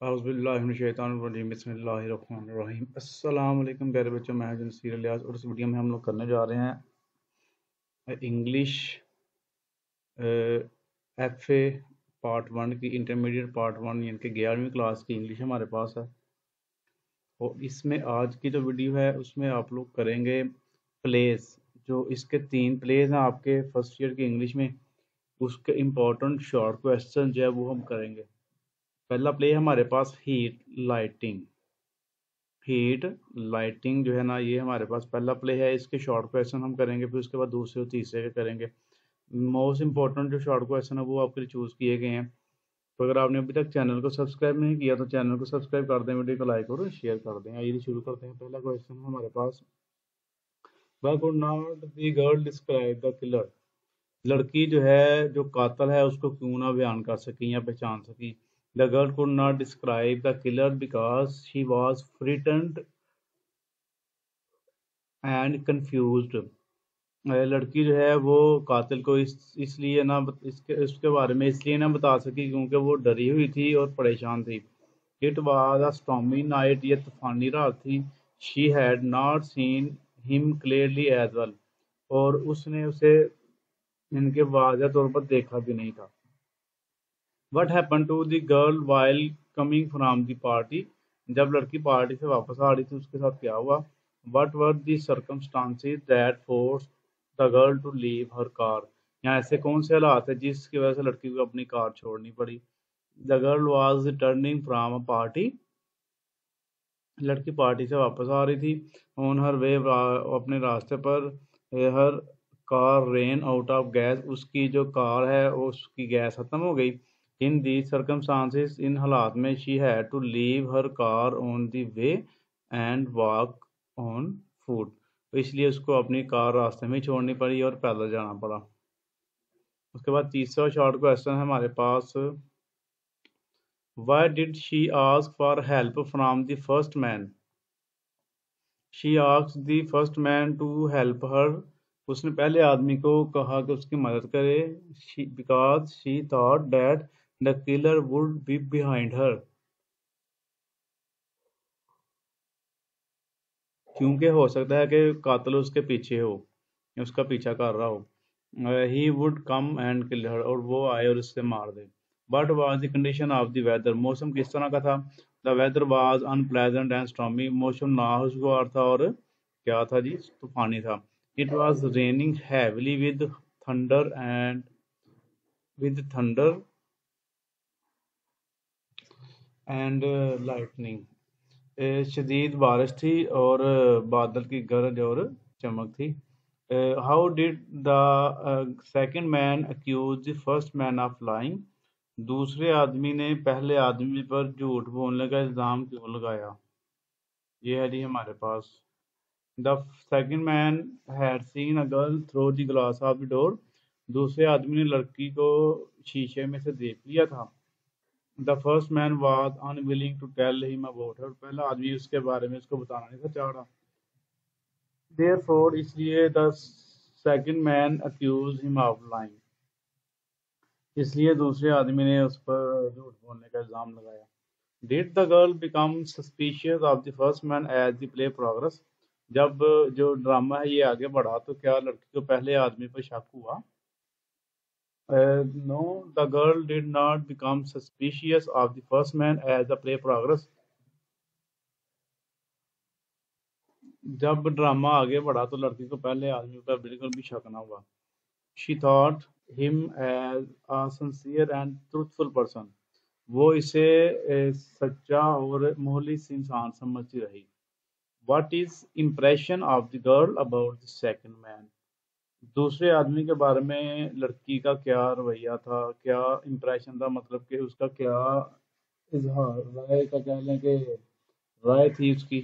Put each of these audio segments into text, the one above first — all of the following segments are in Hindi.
औज़ुबिल्लाहिमिनश्शैतानिर्रजीम बिस्मिल्लाहिर्रहमानिर्रहीम। अस्सलाम वालेकुम प्यारे बच्चों, मैं हूं जंसीर इलियास और इस वीडियो में हम लोग करने जा रहे हैं इंग्लिश एफ ए पार्ट 1 की इंटरमीडिएट पार्ट 1 यानी कि 11वीं क्लास की इंग्लिश हमारे पास है। और इसमें आज की जो वीडियो है उसमें आप लोग करेंगे प्लेस। जो इसके 3 प्लेस हैं आपके फर्स्ट ईयर की इंग्लिश में, उसके इम्पोर्टेंट शॉर्ट क्वेश्चन जो है वो हम करेंगे। पहला प्ले हमारे पास हीट लाइटिंग जो है ना, ये हमारे पास पहला प्ले है। इसके शॉर्ट क्वेश्चन हम करेंगे, फिर उसके बाद दूसरे और तीसरे के करेंगे। मोस्ट इंपॉर्टेंट जो शॉर्ट क्वेश्चन है वो आपके लिए चूज़ किए गए हैं। तो अगर आपने अभी तक चैनल को सब्सक्राइब नहीं किया तो चैनल को सब्सक्राइब कर दें, वीडियो को लाइक और शेयर कर दें। आइए शुरू करते हैं। पहला क्वेश्चन है हमारे पास, why could not the girl describe the killer. लड़की जो है, जो कातल है, उसको क्यों ना बयान कर सकी या पहचान सकी। The girl could not describe the killer because she was frightened and confused. लड़की जो है वो कातिल को इसलिए ना इसके उसके बारे में इसलिए ना बता सकी क्योंकि वो डरी हुई थी और परेशान थी। It was a stormy night, ये तूफानी रात थी। She had not seen him clearly as well, और उसने उसे इनके वाज़ह तौर पर देखा भी नहीं था। What happen to the girl while coming from the party. जब लड़की पार्टी से वापस आ रही थी उसके साथ क्या हुआ। What were the circumstances that force the girl to leave her car. यहाँ ऐसे कौन से हालात है जिसकी वजह से लड़की को अपनी कार छोड़नी पड़ी। The girl was returning from a party. लड़की पार्टी से वापस आ रही थी। ऑन हर वे, अपने रास्ते पर। Her car ran out of gas, उसकी जो कार है उसकी गैस खत्म हो गई। इन दी सर्कमस्टांसेस, इन हालात में, she had to leave her car on the way and walk on foot. तो इसलिए उसको अपनी कार रास्ते में छोड़नी पड़ी और पैदल जाना पड़ा। उसके बाद तीसरा शॉर्ट क्वेश्चन है हमारे पास, why did she ask for help from the first man. She asked the first man to help her. उसने पहले आदमी को कहा कि उसकी मदद करे। Because she thought that the killer would be behind her. क्योंकि हो सकता है कि कातिल उसके पीछे हो, उसका पीछा कर रहा हो। He would come and kill हर, और वो आए और उससे मार दे। But was the condition of the weather. मौसम किस तरह का था। The weather was unpleasant and stormy. मौसम नाखुशगवार था और क्या था जी, तूफानी था। It was raining heavily with thunder and lightning. शदीद बारिश थी और बादल की गरज और चमक थी। How did the second man accuse the first man of lying. दूसरे आदमी ने पहले आदमी पर झूठ बोलने का इल्ज़ाम क्यों लगाया। ये है जी हमारे पास। The second man had seen a girl throw the glass of the door. दूसरे आदमी ने लड़की को शीशे में से देख लिया था। The first man was unwilling to tell him about her. पहला आदमी उसके बारे में उसको बताना नहीं था चाह रहा। देयरफॉर, इसलिए the second man accuse him of lying. इसलिए दूसरे आदमी ने उस पर झूठ बोलने का इल्जाम लगाया। Did the girl become suspicious of the first man as the play progress. जब जो ड्रामा है ये आगे बढ़ा तो क्या लड़की को पहले आदमी पर शक हुआ। No, the girl did not become suspicious of the first man as the play progressed. जब ड्रामा आगे बढ़ा तो लड़की को पहले आदमी पर बिल्कुल भी शक ना हुआ। She thought him as a sincere and truthful person. वो इसे सच्चा और मुखलिस इंसान समझती रही। What is impression of the girl about the second man? दूसरे आदमी के बारे में लड़की का क्या रवैया था, क्या इम्प्रेशन था, मतलब कि उसका क्या इजहार राय का, कह लें कि राय थी उसकी।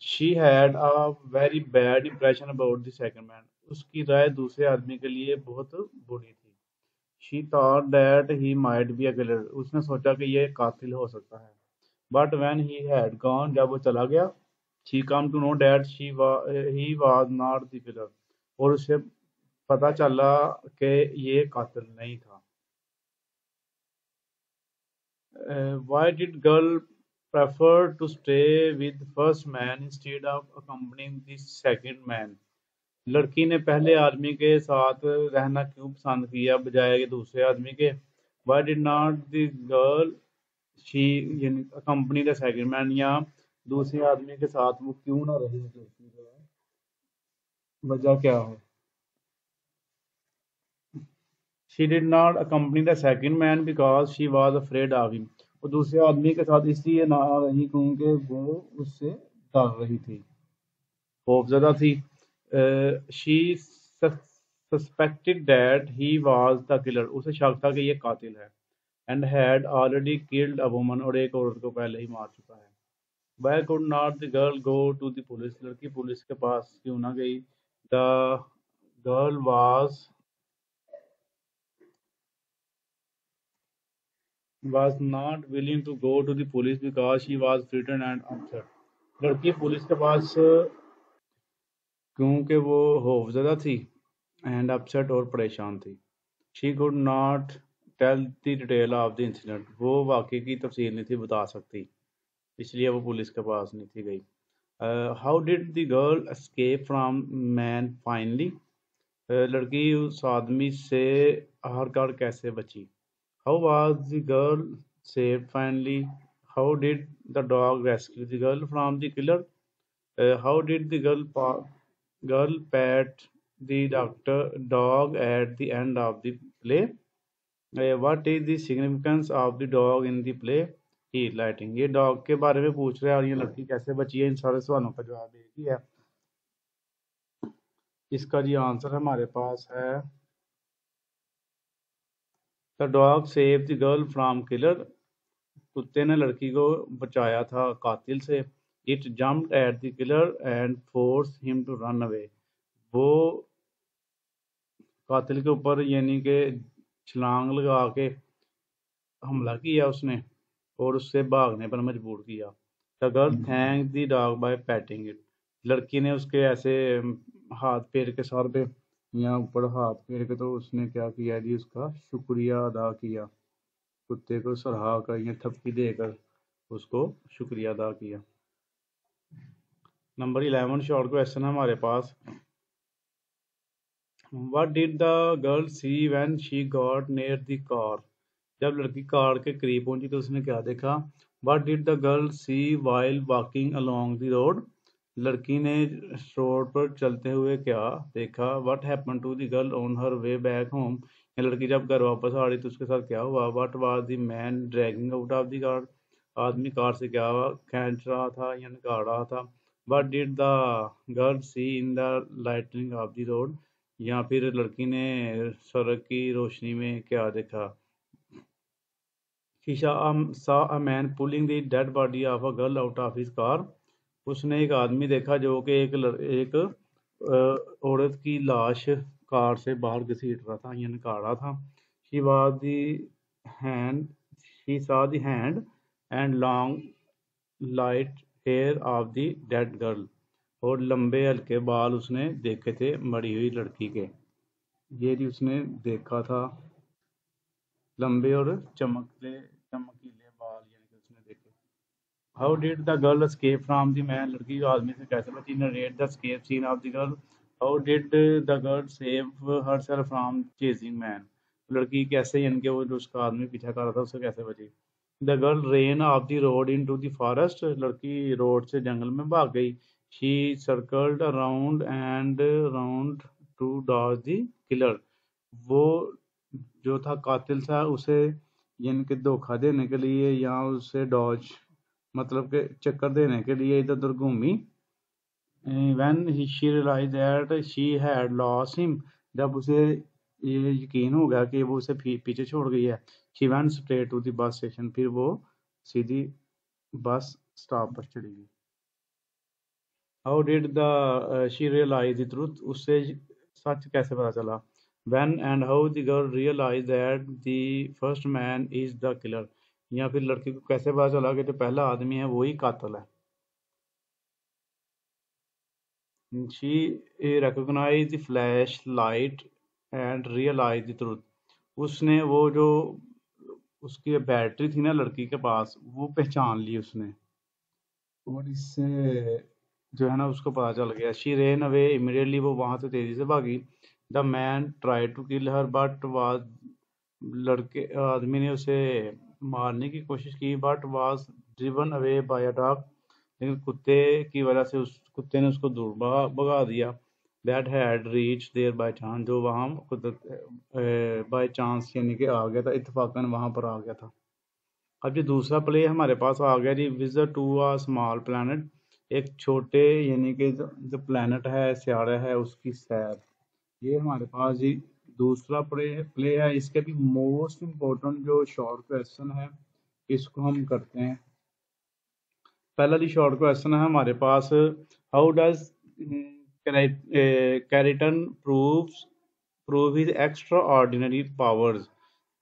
She had a very bad impression about the second man. उसकी राय दूसरे आदमी के लिए बहुत बुरी थी। She thought that he might be a killer. उसने सोचा कि ये कातिल हो सकता है। But when he had gone, जब वो चला गया, she come to know that he was not the killer. और उसे पता चला कि ये कातिल नहीं था। Why did girl prefer to stay with first man instead of accompanying the second man? लड़की ने पहले आदमी के साथ रहना क्यों पसंद किया बजाय दूसरे आदमी के? Why did not the girl she accompany the second man, या दूसरे आदमी के साथ वो क्यों ना रही लड़की जो है, वजह क्या है? She did not accompany the second man because she was afraid of him. वो दूसरे आदमी के साथ इसलिए ना रही क्योंकि वो उससे डर रही थी, खौफजदा थी. She suspected that he was the killer. उसे शक था कि ये कातिल है. And had already killed a woman. और एक औरत को पहले ही मार चुका है. Why could not the girl go to the police? लड़की पुलिस के पास क्यों ना गई? The girl was not willing to go to the police because she was frightened and upset. लड़की पुलिस के पास क्योंकि वो खौफजदा थी and upset और परेशान थी. She could not tell the detail of the incident. वो वाक़ये की तफसील नहीं थी बता सकती, इसलिए वो पुलिस के पास नहीं थी गई. How did the girl escape from man finally? लड़की उस आदमी से आखिरकार कैसे बची? How was the girl saved finally? How did the dog rescue the girl from the killer? How did the girl pet the dog at the end of the play? What is the significance of the dog in the play? Heat lighting. ये डॉग के बारे में पूछ रहे हैं और ये लड़की कैसे बची है. इन सारे सवालों का जवाब एक ही है. इसका जी आंसर हमारे पास है the dog save the girl from killer. कुत्ते ने लड़की को बचाया था कातिल से. It jumped at the killer and force him to run away. वो कातिल के ऊपर यानी कि छलांग लगा के हमला किया उसने और उससे भागने पर मजबूर किया. The girl thank the dog by patting it. लड़की ने उसके ऐसे हाथ पैर के सर पे या ऊपर हाथ फेर के तो उसने क्या किया जी, उसका शुक्रिया अदा किया. कुत्ते को सराहा कर या थपकी देकर उसको शुक्रिया अदा किया. नंबर 11 शॉर्ट क्वेश्चन है हमारे पास. What did the girl see when she got near the car? जब लड़की कार के करीब पहुंची तो उसने क्या देखा? What did the girl see while walking along the road? लड़की ने रोड पर चलते हुए क्या देखा? What happened to the girl on her way back home? लड़की जब घर वापस आ रही तो उसके साथ क्या हुआ? What was the man dragging out of the car? आदमी कार से क्या खींच रहा था या निकाल रहा था? What did the girl see in the lightning of the road? या फिर लड़की ने सड़क की रोशनी में क्या देखा? She saw a man pulling the dead body of a girl out of his car. उसने एक आदमी देखा जो कि एक औरत की लाश कार से बाहर घसीट रहा था या निकाल रहा था. She saw the hand and long light hair of the dead girl. और लंबे हल्के बाल उसने देखे थे मरी हुई लड़की के. ये भी उसने देखा था, लंबे और चमकीले बाल यानी कि उसने देखे. How did the girl escape from the man? लड़की आदमी से कैसे बची? Narrate the escape scene of the girl. How did the girl save herself from chasing man? लड़की कैसे यानी कि वो जो उसका आदमी पीछा कर रहा था उससे कैसे बची? The girl ran off the road into the forest. लड़की रोड से जंगल में भाग गई. She circled around and around to dodge the killer. वो जो था कातिल था उसे यानी कि धोखा देने के लिए या उसे डॉज मतलब के चक्कर देने के लिए इधर उधर घूमी. When she realized that she had lost him, जब उसे ये यकीन हो गया कि वो उसे पीछे छोड़ गई है. She went straight to the bus station. फिर वो सीधी बस स्टॉप पर चली गई. How did she realize the truth? उससे सच कैसे पता चला? When and how the girl realized that the first man is the killer? या फिर लड़की को कैसे पता चला कि जो पहला आदमी है वही कातिल है? She recognized the flashlight and realized the truth. उसने वो जो उसकी बैटरी थी ना लड़की के पास, वो पहचान ली उसने, और इससे जो है ना उसको पता चल गया। शी रेन अवे इमीडिएटली, वो वहां से तेजी से भागी। The man try to kill her but was, लड़के आदमी ने उसे मारने की कोशिश की, but was driven away by a dog, लेकिन कुत्ते की वजह से उस कुत्ते ने उसको दूर भगा दिया। That had reach there by chance, जो वहाँ बाय चांस यानी कि आ गया था, इत्तेफाकन वहां पर आ गया था। अब जो दूसरा प्ले हमारे पास आ गया जी, visit to a small planet, एक छोटे यानी कि जो प्लैनेट है, सियारा है, उसकी सैर। ये हमारे पास जी दूसरा प्ले है। इसके भी मोस्ट इम्पोर्टेंट जो शॉर्ट क्वेश्चन है, इसको हम करते हैं। पहला जी शॉर्ट क्वेश्चन है हमारे पास, how does Kreton prove his extraordinary powers.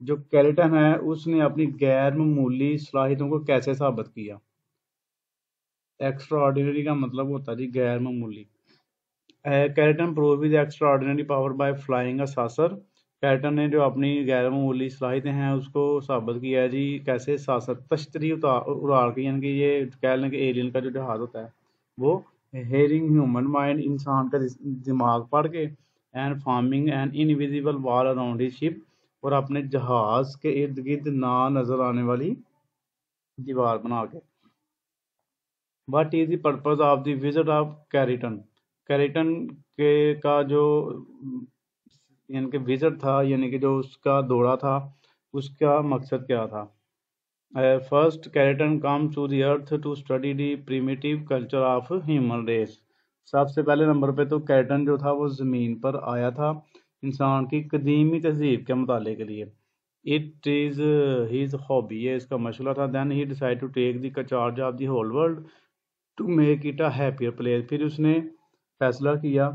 जो कैरेटन है उसने अपनी गैर मामूली सलाहियतों को कैसे साबित किया। एक्स्ट्रा ऑर्डिनरी का मतलब होता है जी गैर मामूली। कैरेटन prove his extra ordinary power bye flying a सासर। कैरेटन ने जो अपनी गैर मामूली सलाहियतें हैं उसको साबित किया है जी कैसे, सासर तश्तरी उड़ा के, यानी कि ये कह लें कि एलियन का जो जहाज होता है वो, हेयरिंग ह्यूमन माइंड, इंसान का दिमाग पढ़ के, and forming an invisible wall around his ship, और अपने जहाज के इर्द गिर्द ना नजर आने वाली दीवार बना के। What is the purpose of the visit of कैरेटन। कैरेटन के का जो यानी कि विजिट था, यानी कि जो उसका दौरा था, उसका मकसद क्या था। First, Kreton come to the earth to study the primitive culture of human race. सबसे पहले नंबर पे तो कैरेटन जो था वो ज़मीन पर आया था इंसान की कदीमी तहजीब के मुताले के लिए। इट इज़ हिज हॉबी, ये इसका मशगला था। Then he decide to take the charge of the whole world to make it a happier place. फिर उसने फैसला किया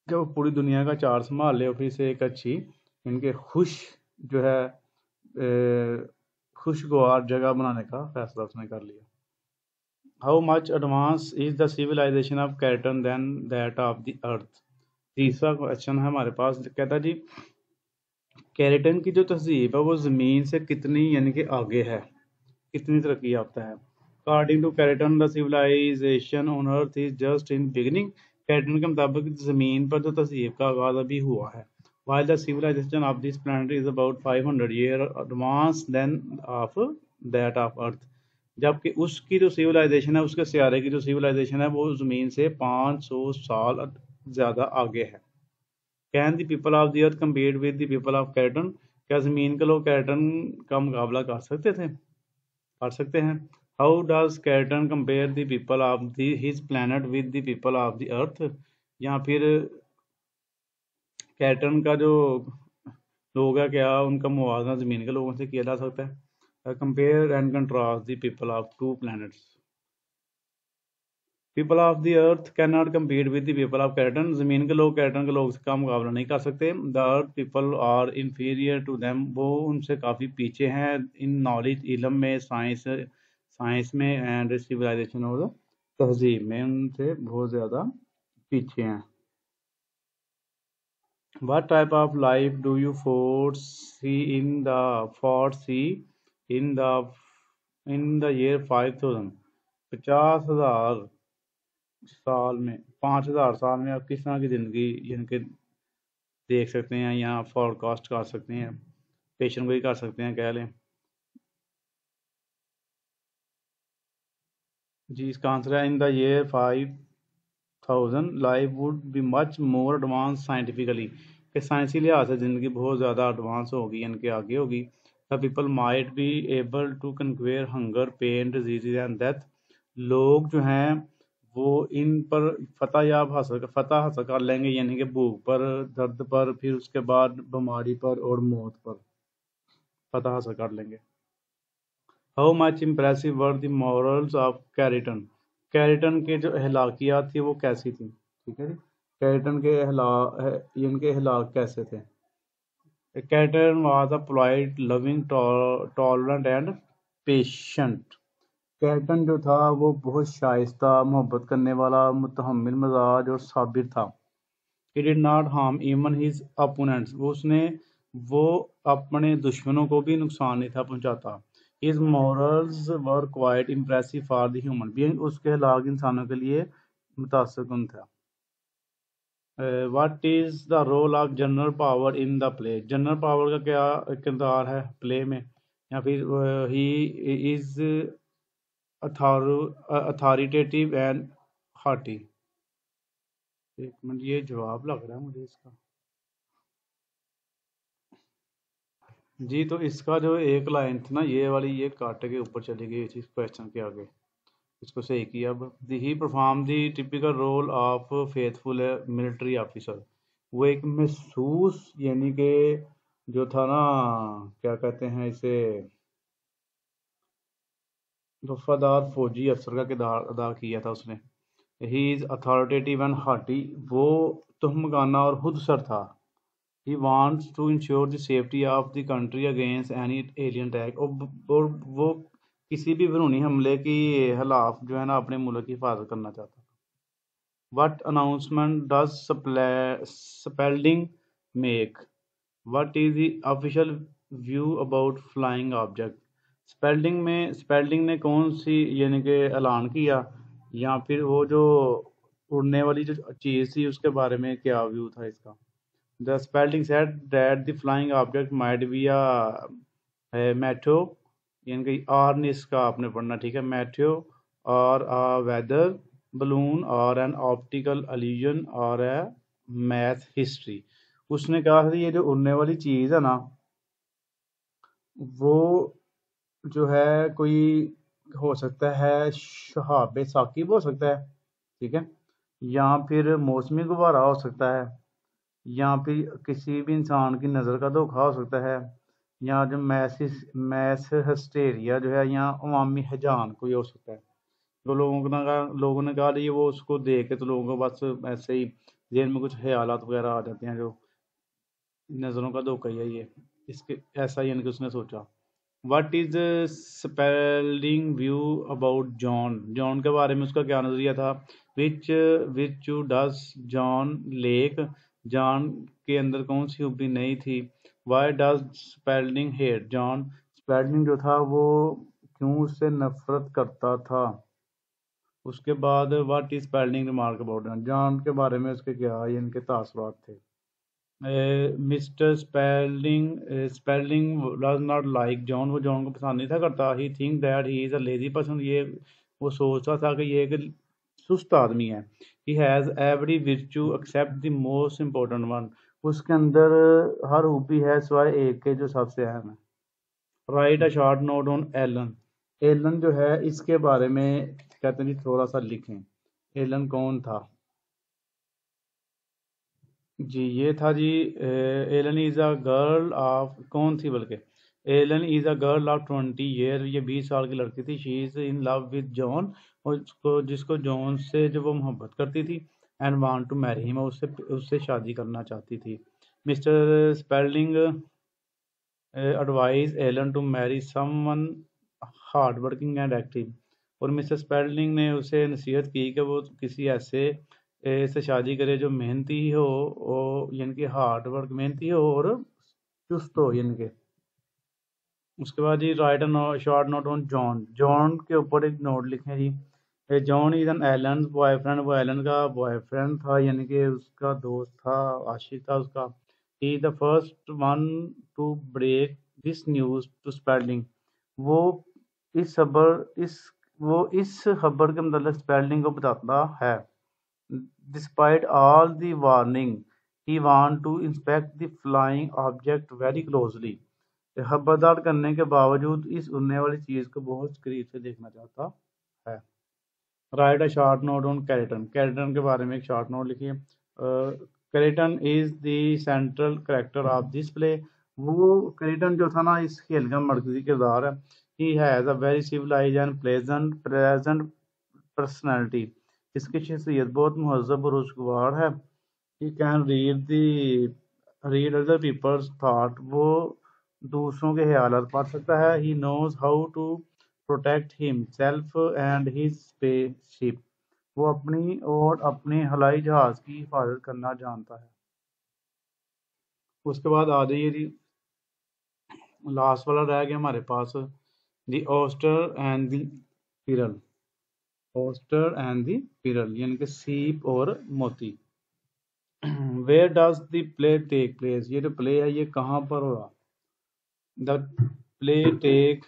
कि वो पूरी दुनिया का चार्ज संभाल ले, और फिर से एक अच्छी इनके खुश जो है खुशगवार जगह बनाने का फैसला उसने कर लिया। How much advance is the civilization of Kreton then that of the earth. तीसरा क्वेश्चन है हमारे पास, कहता जी कैरेटन की जो तहजीब है वो ज़मीन से कितनी यानी कि आगे है, कितनी तरक्की याफ्ता है। According to Kreton the civilization on earth is just in beginning. Kreton के मुताबिक ज़मीन पर जो तहजीब का आगाज़ अभी हुआ है। while the civilization of this planet is about 500 year advanced than of that of earth। जबकि उसकी जो सिविलाइजेशन है, उसके सियारे की जो सिविलाइजेशन है, वो ज़मीन से 500 साल ज़्यादा आगे है। Can the people of the earth compete with the people of कैरेटन। क्या ज़मीन के लोग कैरेटन का मुकाबला कर सकते थे, कर सकते हैं। How does कैरेटन compare the people of his planet with the people of the अर्थ। या फिर कैरेटन का जो लोग है, क्या उनका मुवाजना ज़मीन के लोगों से किया जा सकता है। Compare and contrast the people of to planets. People of the earth can not compete with the people of कैरेटन। ज़मीन के लोग कैरेटन के लोग का मुकाबला नहीं कर सकते। The earth people are inferior to them, वो उनसे काफ़ी पीछे हैं इन नॉलेज, इलम में, साइंस में, एंड सिविलाइजेशन और तहजीब में उनसे बहुत ज़्यादा पीछे हैं। What type of life do you foresee in the year 5000। 50,000 साल में, 5,000 साल में आप किस तरह की ज़िंदगी जिनके देख सकते हैं या फोरकास्ट कर सकते हैं, पेशेंट गोई कर सकते हैं, कह लें जी। इसका आंसर है in the year 5000 life would be much more advance scientifically, कि साइंसी लिहाज से ज़िंदगी बहुत ज़्यादा एडवांस होगी, इनके आगे होगी। The people might be able to conquer hunger, pain, disease and death. लोग जो हैं वो इन पर फतह हासिल कर लेंगे, यानी कि भूख पर, दर्द पर, फिर उसके बाद बीमारी पर और मौत पर फतह हासिल कर लेंगे। How much impressive were the morals of कैरेटन। कैरेटन के जो अहलाकियात थी वो कैसी थी, ठीक है जी। कैरेटन के इनके अहलाक कैसे थे। कैरेटन was a polite, loving, tolerant and patient. कैरेटन जो था वो बहुत शाइस्ता, मोहब्बत करने वाला, मुतहम्मिल मिजाज और साबिर था। He did not harm even his opponents। वो उसने वो अपने दुश्मनों को भी नुकसान नहीं था पहुंचाता। His morals were quite impressive for the human being, उसके अखलाक इंसानों के लिए मुतासरकुन था। What is the role of General Power in the play, General Power का क्या किरदार है प्ले में, या फिर he is authoritative and hearty. एक मिनट, ये जवाब लग रहा है मुझे इसका। जी, तो इसका जो एक लाइन थी ना, ये वाली, ये काटे के ऊपर चली गई इस क्वेश्चन के आगे। इसको सही किया। अब he perform the typical role of faithful military officer, वो एक महसूस यानी कि जो था ना, क्या कहते हैं इसे, वफादार फौजी अफसर का किरदार अदा किया था उसने। He is authoritative and hearty, वो तहमगाना और खुदसर था। He wants to ensure the safety of the country against any alien attack, और वो किसी भी बरूनी हमले की खिलाफ जो है ना अपने मुल्क की हिफाजत करना चाहता था। What announcement does Spalding make? What is the official view about flying object? Spalding ने कौन सी यानी कि ऐलान किया, या फिर वो जो उड़ने वाली जो चीज़ थी उसके बारे में क्या व्यू था इसका। The Spalding said that the flying object might be a metro, यानी कि आर ने इसका आपने पढ़ना, ठीक है, मेट्रो और वेदर बलून और एन ऑप्टिकल इल्यूजन और ए मैथ हिस्ट्री। उसने कहा था ये जो उड़ने वाली चीज़ है ना, वो जो है कोई हो सकता है शहाब साकिब हो सकता है, ठीक है, या फिर मौसमी गुब्बारा हो सकता है, या फिर किसी भी इंसान की नज़र का धोखा हो सकता है, या जो मैस हिस्टेरिया जो है, या अवामी हजान कोई हो सकता है। तो लोगों ने कहा ये वो उसको देख के तो लोगों को बस ऐसे ही जेल में कुछ ख्यालात वगैरह आ जाते हैं, जो नज़रों का धोखा ही है ये, इसके ऐसा ही यानी कि उसने सोचा। What is Spalding view about John, John के बारे में उसका क्या नज़रिया था। Which which does John lack, John के अंदर कौन सी खूबी नहीं थी। Why does Spalding hate John, Spalding जो था वो क्यों उससे नफरत करता था। उसके बाद what is Spalding remark about John के बारे में उसके क्या इनके तासुरात थे। Mister Spalding does not like John, वो जॉन को पसंद नहीं था करता। He think that he is a lazy person, ये वो सोचता था कि ये एक सुस्त आदमी है। He has every virtue except the most important one, उसके अंदर हर खूबी है सिवाय एक के जो सबसे अहम है। Write a short note on Ellen, Ellen जो है इसके बारे में कहते हैं जी थोड़ा सा लिखें। एलन कौन था जी, ये था जी, Ellen is a girl of, कौन थी बल्कि, Ellen is a girl of 20 year, ये 20 साल की लड़की थी। She is in love with John, और उसको जिसको जॉन से जो वो मोहब्बत करती थी, and want to marry him, उससे उससे शादी करना चाहती थी। Mr Spelding advise Ellen to marry someone hard working and active, और मिस्टर स्पेल्डिंग ने उसे नसीहत की कि वो किसी ऐसे से शादी करे जो मेहनती हो, यानी कि हार्ड वर्क मेहनती हो और चुस्त हो यानी कि। उसके बाद जी write a short note on John, John के ऊपर एक नोट लिखें जी। John is an Ellen boyfriend, वो एलन का बॉयफ्रेंड था, यानी कि उसका दोस्त था, आशिक था उसका। He the first one to break this news to Spalding, वो इस खबर इस वो इस खबर के मतलब स्पेल्डिंग को बताता है। Despite all the warning, he want to inspect the flying object very closely. खबरदार करने के बावजूद इस उड़ने वाली चीज को बहुत करीब से देखना चाहता है। Write a short note on कैरेटन, कैरेटन के बारे में एक शॉर्ट नोट लिखिए। कैरेटन is the central character of this play, वो कैरेटन जो था ना इस खेल का मरकजी किरदार है। He has a very civilize and pleasant personality, इसकी शख्सियत बहुत महजब और खुशगवार है। He can read other people's thought, वो दूसरों के ख्यालात पढ़ सकता है। He knows how to protect himself and his spaceship, वो अपनी और अपने हवाई जहाज की हिफाजत करना जानता है। उसके बाद आ जाइए जी लास्ट वाला रह गया हमारे पास, the oyster and the pearl. Oyster and the pearl यानी कि सीप और मोती। Where does the play take place, ये जो प्ले है ये कहाँ पर हो रहा? The play takes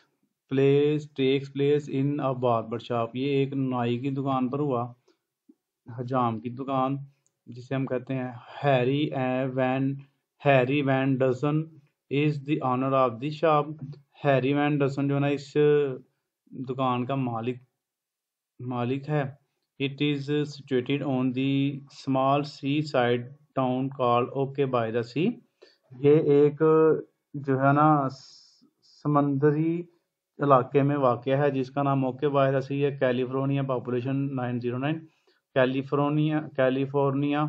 place in a barber shop, ये एक नाई की दुकान पर हुआ, हजाम की दुकान, जिसे हम कहते हैं Van Harry Van Dusen is the owner of the shop. Harry Van Dusen जो है ना इस दुकान का मालिक है। It is situated on the small seaside town called okay by the sea. ये एक जो है ना समंदरी इलाके में वाक़या है जिसका नाम ओके बाय द सी है। कैलिफोर्निया, पॉपुलेशन 909, कैलिफोर्निया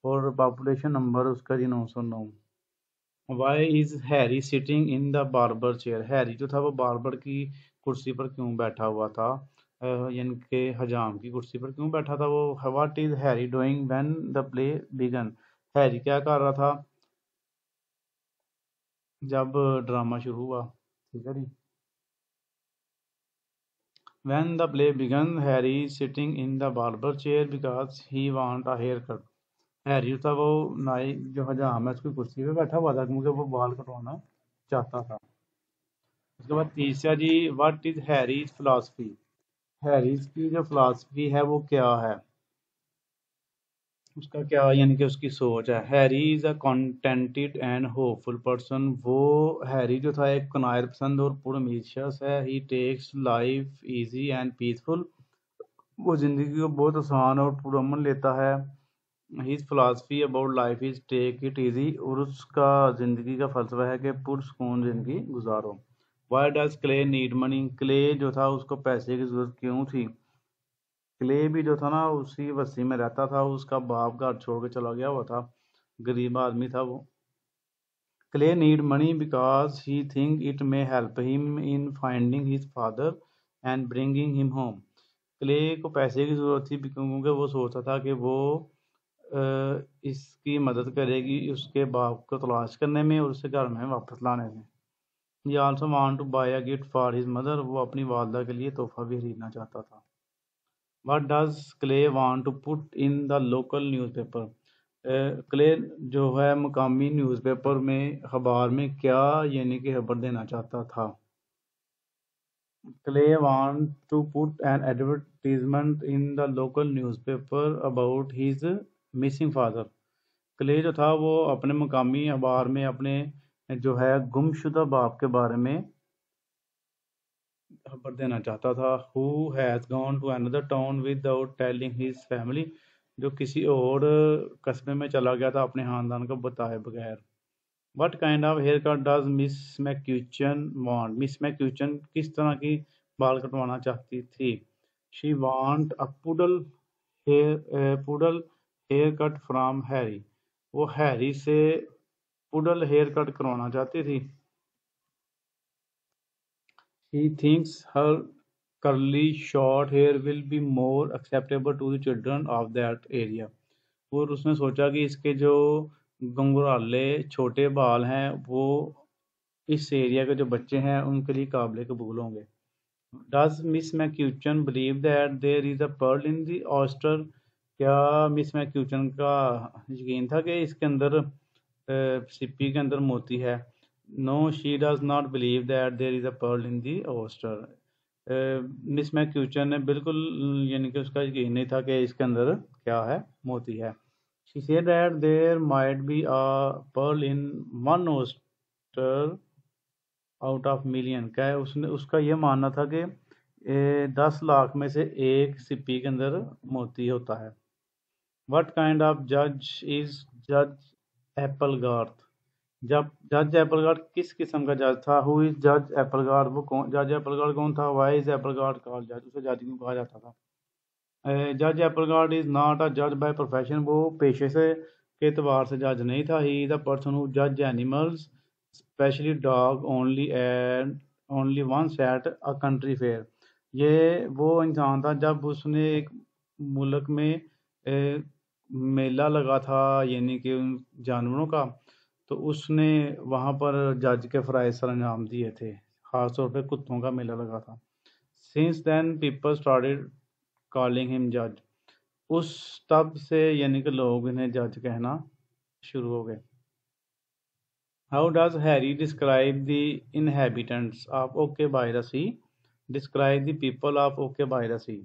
और पॉपुलेशन नंबर उसका जी 909। Why is Harry sitting in the barber chair, Harry जो था वो बार्बर की कुर्सी पर क्यों बैठा हुआ था? यानी कि हजाम की कुर्सी पर क्यों बैठा था वो? What is Harry doing when the play began, हैरी क्या कर रहा था जब ड्रामा शुरू हुआ? ठीक है जी। When the play began, Harry is sitting in the barber chair because he want a haircut. Harry था वो नाई जो हजाम है उसकी कुर्सी पे बैठा हुआ था क्योंकि वो बाल कटवाना चाहता था। उसके बाद तीसरा जी, what is Harry's philosophy, Harry's की जो फिलॉसफी है वो क्या है? उसका क्या यानी कि उसकी सोच है। Harry is a contented and hopeful person, वो हैरी जो था एक कनायत पसंद और पुरउम्मीद शख्स है। He takes life easy and peaceful, वो ज़िंदगी को बहुत आसान और पुरअमन लेता है। His philosophy about life is take it easy, और उसका ज़िंदगी का फलसफा है कि पुरसकून ज़िंदगी गुजारो। Why does Clay need money, Clay जो था उसको पैसे की ज़रूरत क्यों थी? क्ले भी जो था ना उसी बस्ती में रहता था, उसका बाप घर छोड़ के चला गया हुआ था, गरीब आदमी था वो। Clay need money because he think it may help him in finding his father and bringing him home. Clay को पैसे की ज़रूरत थी क्योंकि वो सोचता था कि वो इसकी मदद करेगी उसके बाप को तलाश करने में और उसे घर में वापस लाने में। He also want to buy a gift for his mother, वो अपनी वालदा के लिए तोहफा भी खरीदना चाहता था। What does Clay want to put in the local newspaper? Clay जो है मकामी न्यूज़पेपर में अखबार में क्या यानी कि खबर देना चाहता था? Clay want to put an advertisement in the local newspaper about his missing father. Clay जो था वो अपने मकामी अखबार में अपने जो है गुमशुदा बाप के बारे में खबर देना चाहता था। Who has gone to another town without telling his family, जो किसी और कस्बे में चला गया था अपने खानदान को बताए बगैर। What kind of haircut does Miss McCutcheon want? Miss McCutcheon किस तरह की बाल कटवाना चाहती थी? She want a poodle haircut from Harry, वो हैरी से पुडल हेयर कट करवाना चाहती थी। He thinks her curly short hair will be more acceptable to the children of that area. और उसने सोचा कि इसके जो घुंघराले छोटे बाल हैं वो इस एरिया के जो बच्चे हैं उनके लिए काबिल कबूल होंगे। Does Miss McCutcheon believe that there is a pearl in the oyster? क्या मिस मैक्यूचन का यकीन था कि इसके अंदर सिप्पी के अंदर मोती है? No, she does not believe that there is a pearl in the oyster. Miss McCutcheon ने बिल्कुल यानी कि उसका यकीन नहीं था कि इसके अंदर क्या है, मोती है। She said that there might be a pearl in one oyster out of million. क्या है उसने उसका ये मानना था कि 10 लाख में से एक सिप्पी के अंदर मोती होता है। What kind of judge is Judge Applegarth? जब जज एप्पलगार्ड किस किस्म का जज था? हु इज जज एप्पलगार्ड, वो कौन जज एप्पलगार्ड कौन था? वाई इज एप्पलगार्ड कॉल्ड जज, उसे जज क्यों कहा जाता था? जज एप्पलगार्ड इज नॉट अ जज बाय प्रोफेशन, वो पेशे से के एतबार से जज नहीं था। He is a person who जज animals specially dog only once at a country fair. ये वो इंसान था जब उसने एक मुल्क में मेला लगा था यानी कि उन जानवरों का, तो उसने वहाँ पर जज के फ़राइज़ सरअंजाम दिए थे, ख़ास तौर पे कुत्तों का मेला लगा था। Since then people started calling him जज, उस तब से यानी कि लोग इन्हें जज कहना शुरू हो गए। How does Harry describe the inhabitants of okay by the sea, describe the people of okay by the sea.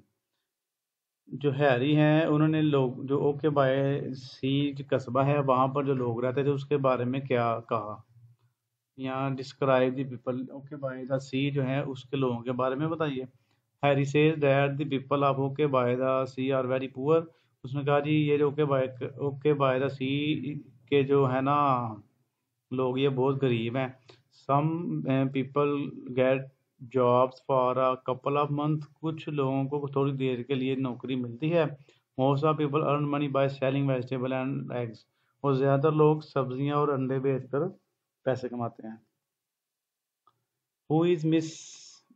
जो हैरी हैं उन्होंने लोग जो ओके बाय सी कस्बा है वहाँ पर जो लोग रहते थे उसके बारे में क्या कहा। यहाँ describe the people okay by the sea जो है उसके लोगों के बारे में बताइए। Harry says that the people of okay by the sea are very poor, उसने कहा जी ये जो ओके बाय द सी के जो है ना लोग ये बहुत गरीब हैं। Some people get jobs for a couple of month, कुछ लोगों को थोड़ी देर के लिए नौकरी मिलती है। Most of people earn money by selling vegetable and eggs, और ज़्यादातर लोग सब्जियां और अंडे बेचकर पैसे कमाते हैं। Who is miss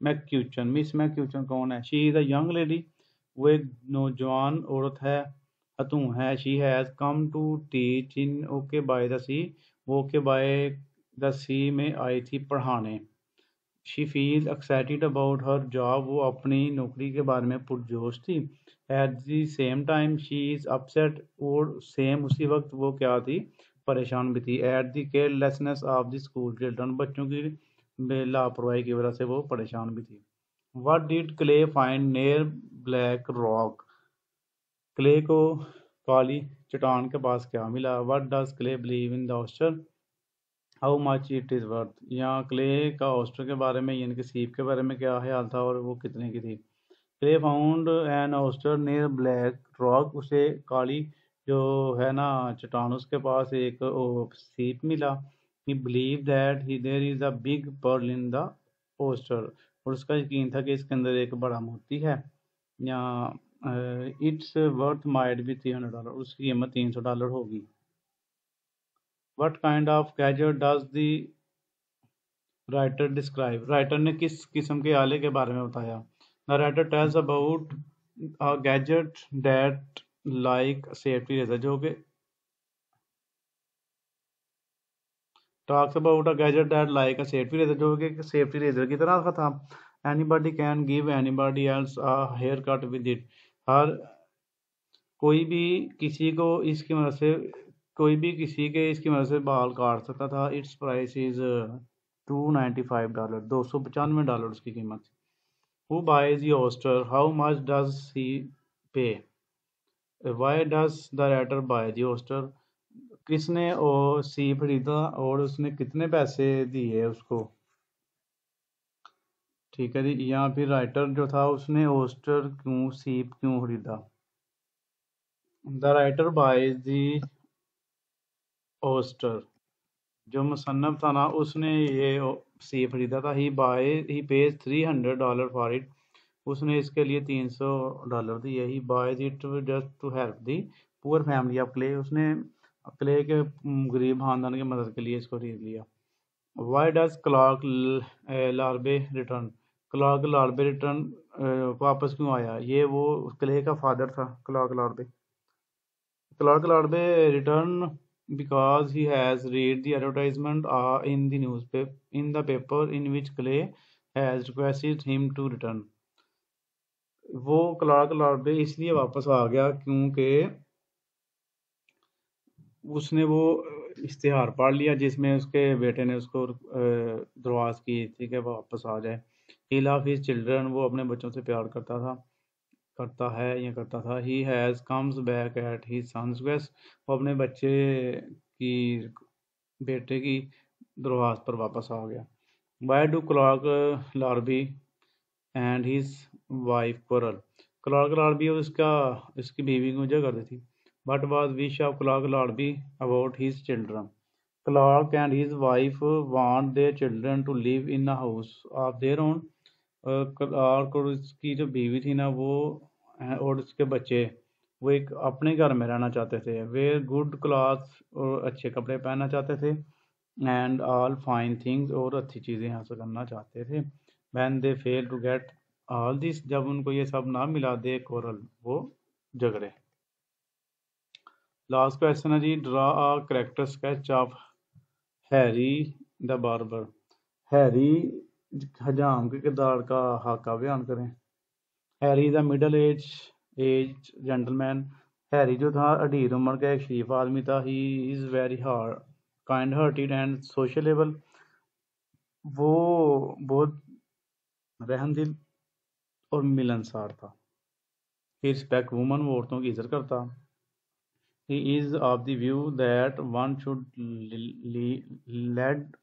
McCutcheon, miss McCutcheon कौन है? She is a young lady, वो एक नौजवान औरत है, अतु है। She has come to teach in okay by the sea, वो ओके बाय द सी में आई थी पढ़ाने। She feel excited about her job, वो अपनी नौकरी के बारे में पुरजोश थी। At the same time she is upset, और सेम उसी वक्त वो क्या थी? परेशान भी थी। At the carelessness of the school children, बच्चों की लापरवाही की वजह से वो परेशान भी थी। What did Clay find near Black Rock? Clay को काली चट्टान के पास क्या मिला? What does Clay believe in the oyster? How much it is worth? यहाँ क्ले का ऑस्टर के बारे में यानी कि सीप के बारे में क्या ख्याल था और वो कितने की थी? Clay found an oyster near Black Rock, उसे काली जो है ना चट्टान उसके पास एक सीप मिला। He believe that he there is a big pearl in the oyster, और उसका यकीन था कि इसके अंदर एक बड़ा मोती है। यहाँ इट्स वर्थ माइट भी $300, उसकी कीमत $300 होगी। What kind of gadget does the writer describe, writer ने किस किस्म के आले के बारे में बताया? The writer tells about a gadget that like safety razor, जो कि talks about a gadget that like a safety razor, जो कि सेफ्टी रेजर की तरह का था। Anybody can give anybody else a haircut with it, हर कोई भी किसी को इसकी मदद से कोई भी किसी के इसकी मदद से बाल काट सकता था। इट्स प्राइस इज $295, $295 उसकी कीमत। Who buys the oyster? How much does he pay? Why does the writer buy the oyster? किसने और सीप खरीदा और उसने कितने पैसे दिए उसको? ठीक है जी, यहाँ फिर राइटर जो था उसने ओस्टर क्यों सीप क्यों खरीदा? The writer buys the oyster, जो मुसन्नफ था ना उसने ये सीप खरीदा था। ही पेज $300 फॉर इट, उसने इसके लिए $300 दिए। He buys it just to help the poor family of Clay, उसने क्ले के गरीब खानदान की मदद के लिए इसको खरीद लिया। Why does Clark Larbey return, Clark Larbey return वापस क्यों आया? ये वो क्ले का फादर था Clark Larbey. Clark Larbe returned because he has read the advertisement in the newspaper in the paper in which Clay has requested him to return. वो क्लार्क लार्बे इसलिए वापस आ गया क्योंकि उसने वो इश्तिहार पढ़ लिया जिसमें उसके बेटे ने उसको दरख्वास्त की थी कि वो वापस आ जाए। ही लव हिज चिल्ड्रन, वो अपने बच्चों से प्यार करता है या करता था। He has comes back at his son's request, वो अपने की बेटे की दरख्वास्त पर वापस आ गया। Why do Clark Larbey and his wife quarrel? Clark Larbey और उसकी बीवी को झगड़ रही थी। But was wish of Clark Larbey about his children? Clark and his wife want their children to live in a house of their own. Clark और उसकी जो बीवी थी ना वो और उसके बच्चे वो एक अपने घर में रहना चाहते थे। वेयर गुड क्लॉथ्स, और अच्छे कपड़े पहनना चाहते थे। एंड ऑल फाइन थिंग्स, और अच्छी चीज़ें हासिल करना चाहते थे। When they fail to get all this, जब उनको ये सब ना मिला, दे कोरल, वो झगड़े। लास्ट क्वेश्चन है जी, draw a character sketch of Harry the barber. Harry हजाम के किरदार का हाका बयान करें। Harry the middle age gentleman. Harry जो था अधीर उम्र का एक शरीफ आदमी था। He is very hard kind hearted and sociable. वो बहुत रहमदिल और मिलनसार था। ही रिस्पेक्ट वुमन, वो औरतों की इज्जत करता। He is of the view that one should lead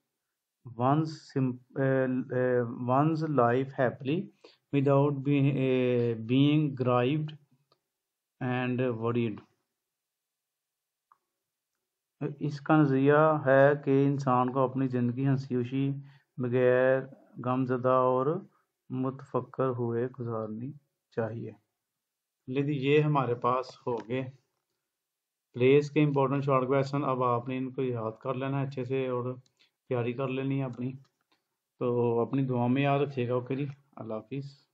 one's life happily without being grieved and worried। इसका नज़रिया है कि इंसान को अपनी ज़िंदगी हंसी खुशी बगैर गमज़दा और मुतफक्कर हुए गुजारनी चाहिए। लेकिन ये हमारे पास हो गए प्लेस के इंपॉर्टेंट शॉर्ट क्वेश्चन। अब आपने इनको याद कर लेना अच्छे से और तैयारी कर लेनी है अपनी। तो अपनी दुआ में याद रखिएगा। ओके जी, अल्लाह हाफिज़।